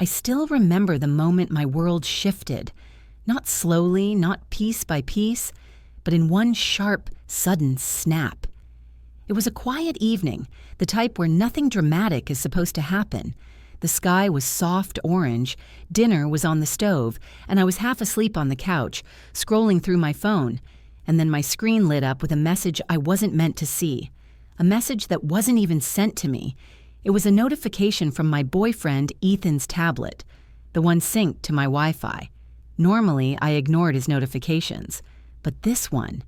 I still remember the moment my world shifted, not slowly, not piece by piece, but in one sharp, sudden snap. It was a quiet evening, the type where nothing dramatic is supposed to happen. The sky was soft orange, dinner was on the stove, and I was half asleep on the couch, scrolling through my phone, and then my screen lit up with a message I wasn't meant to see. A message that wasn't even sent to me. It was a notification from my boyfriend Ethan's tablet, the one synced to my Wi-Fi. Normally, I ignored his notifications, but this one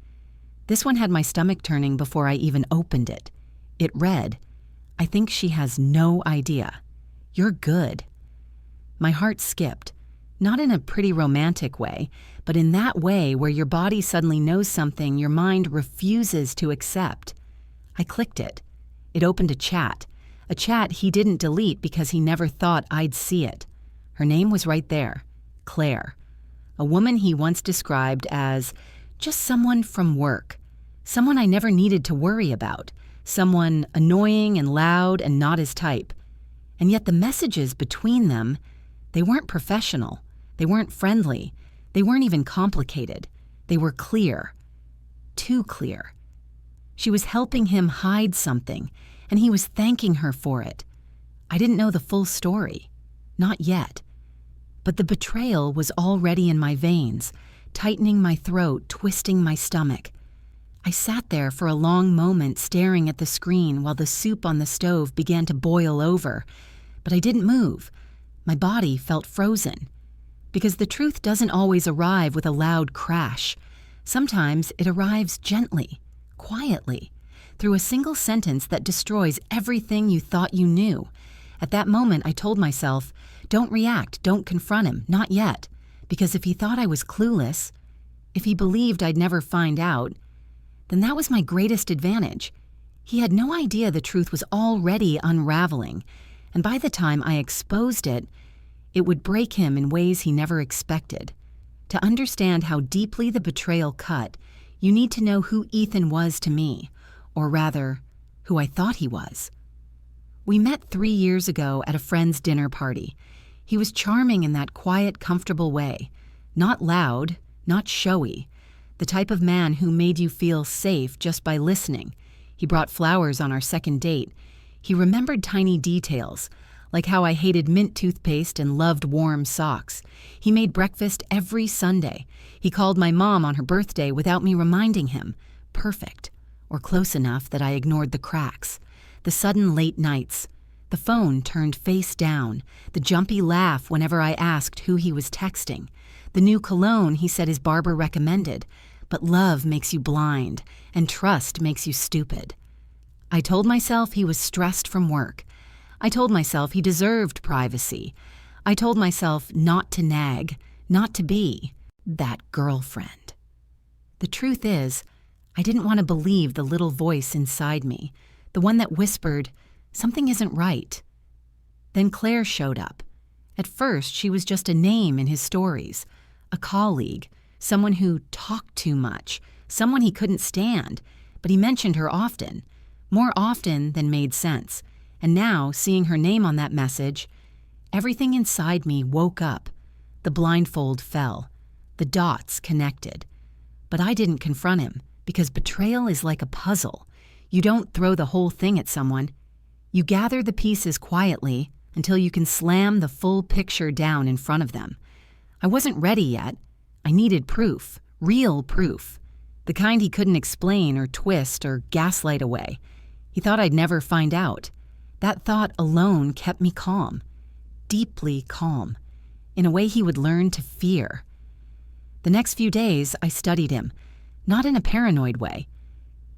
had my stomach turning before I even opened it. It read, "I think she has no idea. You're good." My heart skipped, not in a pretty romantic way, but in that way where your body suddenly knows something your mind refuses to accept. I clicked it. It opened a chat he didn't delete because he never thought I'd see it. Her name was right there, Claire, a woman he once described as just someone from work, someone I never needed to worry about, someone annoying and loud and not his type. And yet the messages between them, they weren't professional, they weren't friendly, they weren't even complicated. They were clear. Too clear. She was helping him hide something, and he was thanking her for it. I didn't know the full story. Not yet. But the betrayal was already in my veins, tightening my throat, twisting my stomach. I sat there for a long moment staring at the screen while the soup on the stove began to boil over, but I didn't move. My body felt frozen. Because the truth doesn't always arrive with a loud crash. Sometimes it arrives gently, quietly, through a single sentence that destroys everything you thought you knew. At that moment, I told myself, don't react, don't confront him, not yet. Because if he thought I was clueless, if he believed I'd never find out, then that was my greatest advantage. He had no idea the truth was already unraveling, and by the time I exposed it, it would break him in ways he never expected. To understand how deeply the betrayal cut, you need to know who Ethan was to me, or rather, who I thought he was. We met 3 years ago at a friend's dinner party. He was charming in that quiet, comfortable way. Not loud, not showy. The type of man who made you feel safe just by listening. He brought flowers on our second date. He remembered tiny details, like how I hated mint toothpaste and loved warm socks. He made breakfast every Sunday. He called my mom on her birthday without me reminding him. Perfect. Or close enough that I ignored the cracks. The sudden late nights. The phone turned face down. The jumpy laugh whenever I asked who he was texting. The new cologne he said his barber recommended. But love makes you blind, and trust makes you stupid. I told myself he was stressed from work. I told myself he deserved privacy. I told myself not to nag, not to be that girlfriend. The truth is, I didn't want to believe the little voice inside me, the one that whispered, something isn't right. Then Claire showed up. At first, she was just a name in his stories, a colleague, someone who talked too much, someone he couldn't stand, but he mentioned her often, more often than made sense. And now, seeing her name on that message, everything inside me woke up. The blindfold fell. The dots connected. But I didn't confront him, because betrayal is like a puzzle. You don't throw the whole thing at someone. You gather the pieces quietly until you can slam the full picture down in front of them. I wasn't ready yet. I needed proof, real proof. The kind he couldn't explain or twist or gaslight away. He thought I'd never find out. That thought alone kept me calm, deeply calm, in a way he would learn to fear. The next few days, I studied him, not in a paranoid way.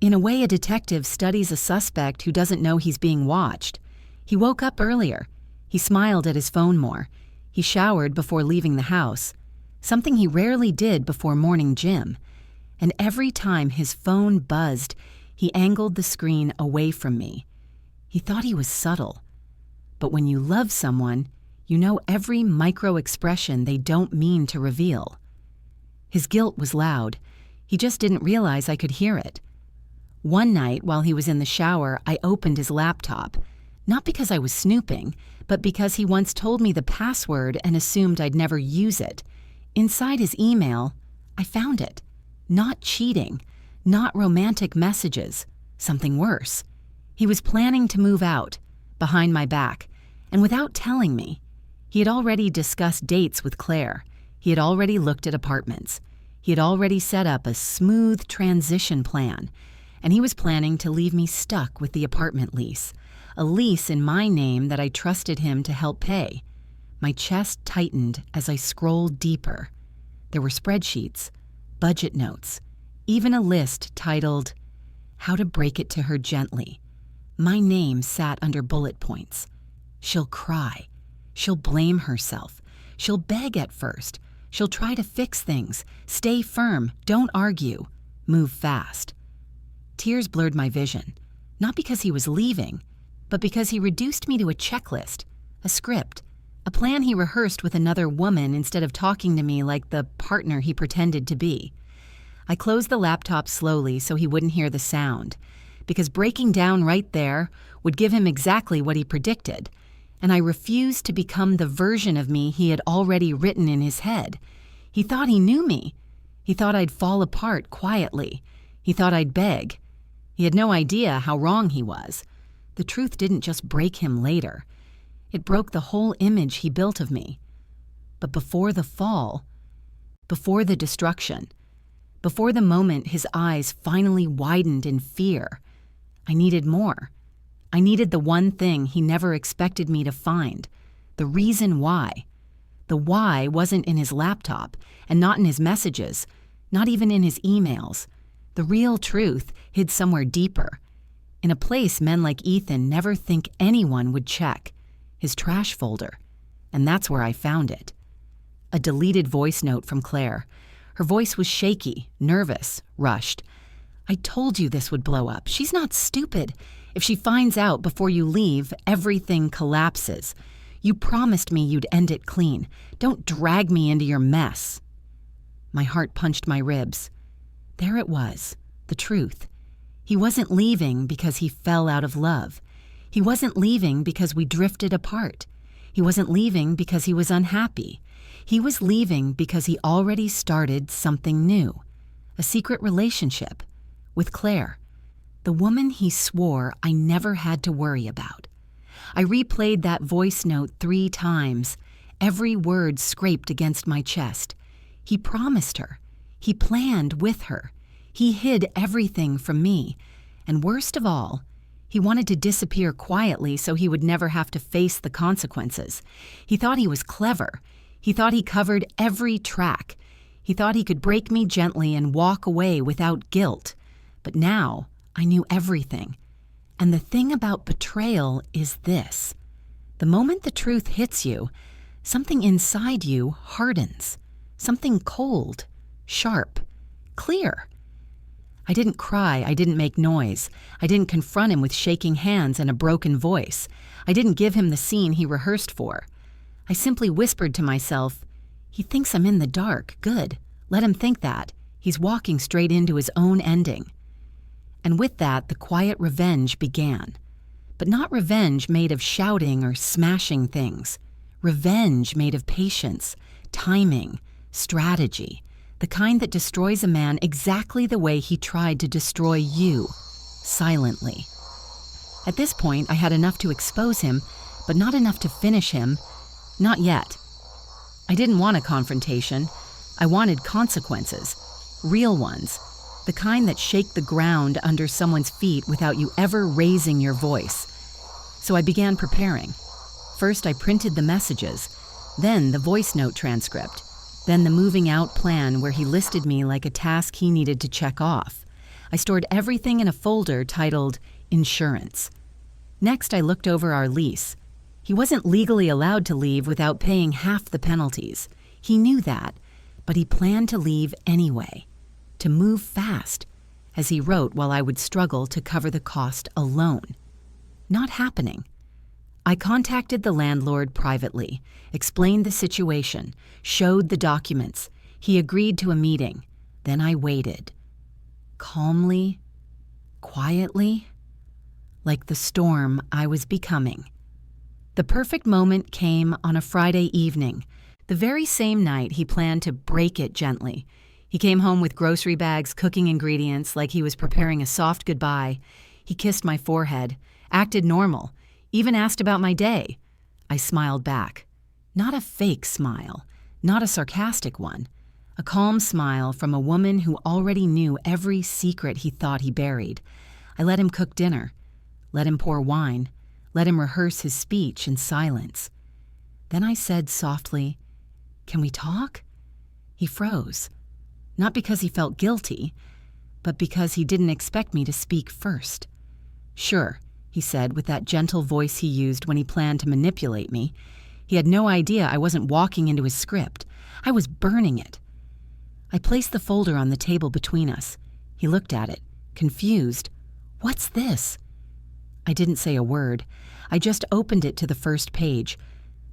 In a way a detective studies a suspect who doesn't know he's being watched. He woke up earlier. He smiled at his phone more. He showered before leaving the house, something he rarely did before morning gym. And every time his phone buzzed, he angled the screen away from me. He thought he was subtle. But when you love someone, you know every micro-expression they don't mean to reveal. His guilt was loud. He just didn't realize I could hear it. One night, while he was in the shower, I opened his laptop. Not because I was snooping, but because he once told me the password and assumed I'd never use it. Inside his email, I found it. Not cheating, not romantic messages, something worse. He was planning to move out, behind my back, and without telling me. He had already discussed dates with Claire. He had already looked at apartments. He had already set up a smooth transition plan, and he was planning to leave me stuck with the apartment lease, a lease in my name that I trusted him to help pay. My chest tightened as I scrolled deeper. There were spreadsheets, budget notes, even a list titled, "How to Break It to Her Gently." My name sat under bullet points. She'll cry. She'll blame herself. She'll beg at first. She'll try to fix things. Stay firm. Don't argue. Move fast. Tears blurred my vision, not because he was leaving, but because he reduced me to a checklist, a script, a plan he rehearsed with another woman instead of talking to me like the partner he pretended to be. I closed the laptop slowly so he wouldn't hear the sound, because breaking down right there would give him exactly what he predicted, and I refused to become the version of me he had already written in his head. He thought he knew me. He thought I'd fall apart quietly. He thought I'd beg. He had no idea how wrong he was. The truth didn't just break him later. It broke the whole image he built of me. But before the fall, before the destruction, before the moment his eyes finally widened in fear, I needed more. I needed the one thing he never expected me to find, the reason why. The why wasn't in his laptop, and not in his messages, not even in his emails. The real truth hid somewhere deeper, in a place men like Ethan never think anyone would check, his trash folder. And that's where I found it. A deleted voice note from Claire. Her voice was shaky, nervous, rushed. "I told you this would blow up. She's not stupid. If she finds out before you leave, everything collapses. You promised me you'd end it clean. Don't drag me into your mess." My heart punched my ribs. There it was, the truth. He wasn't leaving because he fell out of love. He wasn't leaving because we drifted apart. He wasn't leaving because he was unhappy. He was leaving because he already started something new, a secret relationship with Claire, the woman he swore I never had to worry about. I replayed that voice note 3 times. Every word scraped against my chest. He promised her. He planned with her. He hid everything from me. And worst of all, he wanted to disappear quietly so he would never have to face the consequences. He thought he was clever. He thought he covered every track. He thought he could break me gently and walk away without guilt. But now I knew everything. And the thing about betrayal is this. The moment the truth hits you, something inside you hardens. Something cold, sharp, clear. I didn't cry. I didn't make noise. I didn't confront him with shaking hands and a broken voice. I didn't give him the scene he rehearsed for. I simply whispered to myself, "He thinks I'm in the dark. Good. Let him think that. He's walking straight into his own ending." And with that, the quiet revenge began. But not revenge made of shouting or smashing things. Revenge made of patience, timing, strategy, the kind that destroys a man exactly the way he tried to destroy you, silently. At this point, I had enough to expose him, but not enough to finish him. Not yet. I didn't want a confrontation. I wanted consequences, real ones, the kind that shake the ground under someone's feet without you ever raising your voice. So I began preparing. First, I printed the messages, then the voice note transcript, then the moving out plan where he listed me like a task he needed to check off. I stored everything in a folder titled Insurance. Next, I looked over our lease. He wasn't legally allowed to leave without paying half the penalties. He knew that, but he planned to leave anyway, to move fast, as he wrote while I would struggle to cover the cost alone. Not happening. I contacted the landlord privately, explained the situation, showed the documents. He agreed to a meeting. Then I waited. Calmly, quietly, like the storm I was becoming. The perfect moment came on a Friday evening, the very same night he planned to break it gently. He came home with grocery bags, cooking ingredients, like he was preparing a soft goodbye. He kissed my forehead, acted normal, even asked about my day. I smiled back. Not a fake smile, not a sarcastic one. A calm smile from a woman who already knew every secret he thought he buried. I let him cook dinner, let him pour wine, let him rehearse his speech in silence. Then I said softly, "Can we talk?" He froze. Not because he felt guilty, but because he didn't expect me to speak first. "Sure," he said with that gentle voice he used when he planned to manipulate me. He had no idea I wasn't walking into his script. I was burning it. I placed the folder on the table between us. He looked at it, confused. "What's this?" I didn't say a word. I just opened it to the first page,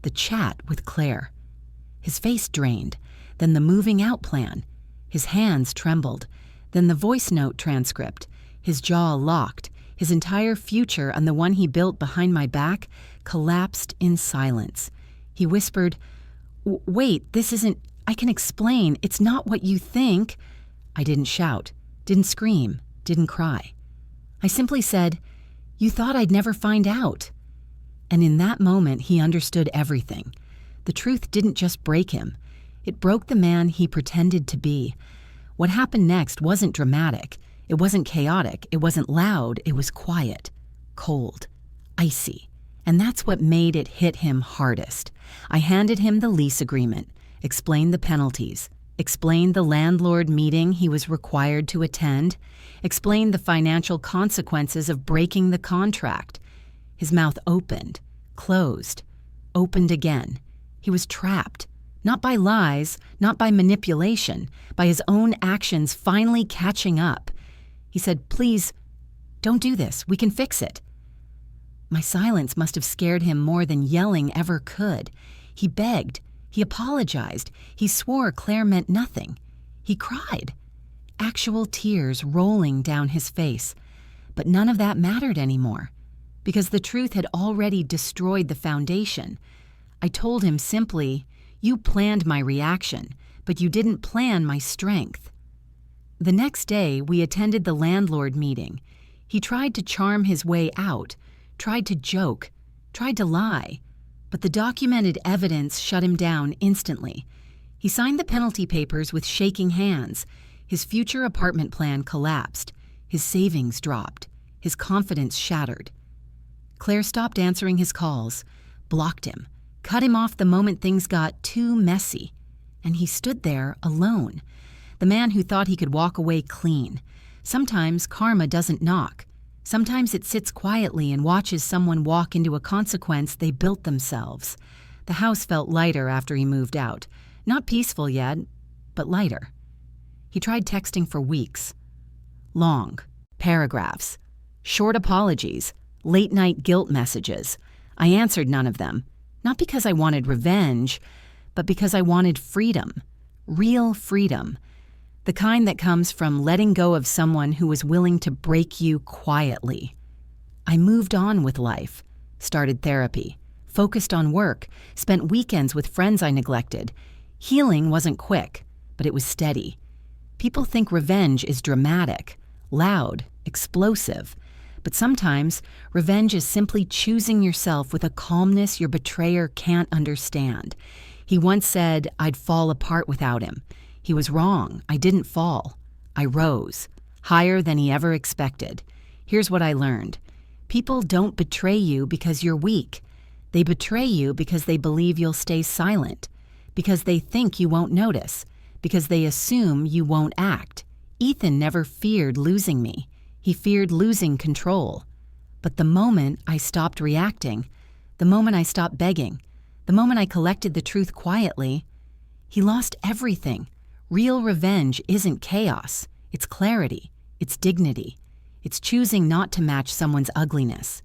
the chat with Claire. His face drained, then the moving out plan. His hands trembled, then the voice note transcript. His jaw locked. His entire future and the one he built behind my back collapsed in silence. He whispered, "Wait, this isn't... I can explain. It's not what you think." I didn't shout, didn't scream, didn't cry. I simply said, "You thought I'd never find out." And in that moment, he understood everything. The truth didn't just break him. It broke the man he pretended to be. What happened next wasn't dramatic. It wasn't chaotic. It wasn't loud. It was quiet, cold, icy. And that's what made it hit him hardest. I handed him the lease agreement, explained the penalties, explained the landlord meeting he was required to attend, explained the financial consequences of breaking the contract. His mouth opened, closed, opened again. He was trapped, not by lies, not by manipulation, by his own actions finally catching up. He said, "Please, don't do this. We can fix it." My silence must have scared him more than yelling ever could. He begged. He apologized. He swore Claire meant nothing. He cried. Actual tears rolling down his face. But none of that mattered anymore, because the truth had already destroyed the foundation. I told him simply, "You planned my reaction, but you didn't plan my strength." The next day, we attended the landlord meeting. He tried to charm his way out, tried to joke, tried to lie, but the documented evidence shut him down instantly. He signed the penalty papers with shaking hands. His future apartment plan collapsed. His savings dropped. His confidence shattered. Claire stopped answering his calls, blocked him, cut him off the moment things got too messy. And he stood there alone, the man who thought he could walk away clean. Sometimes karma doesn't knock. Sometimes it sits quietly and watches someone walk into a consequence they built themselves. The house felt lighter after he moved out. Not peaceful yet, but lighter. He tried texting for weeks. Long, paragraphs, short apologies, late-night guilt messages. I answered none of them, not because I wanted revenge, but because I wanted freedom, real freedom. The kind that comes from letting go of someone who was willing to break you quietly. I moved on with life, started therapy, focused on work, spent weekends with friends I neglected. Healing wasn't quick, but it was steady. People think revenge is dramatic, loud, explosive. But sometimes, revenge is simply choosing yourself with a calmness your betrayer can't understand. He once said, "I'd fall apart without him." He was wrong. I didn't fall. I rose, higher than he ever expected. Here's what I learned. People don't betray you because you're weak. They betray you because they believe you'll stay silent, because they think you won't notice, because they assume you won't act. Ethan never feared losing me. He feared losing control. But the moment I stopped reacting, the moment I stopped begging, the moment I collected the truth quietly, he lost everything. Real revenge isn't chaos. It's clarity. It's dignity. It's choosing not to match someone's ugliness.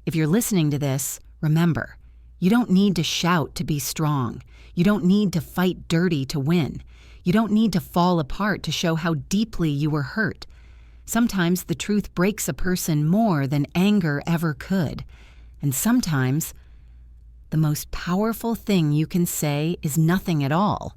If you're listening to this, remember, you don't need to shout to be strong. You don't need to fight dirty to win. You don't need to fall apart to show how deeply you were hurt. Sometimes the truth breaks a person more than anger ever could. And sometimes the most powerful thing you can say is nothing at all.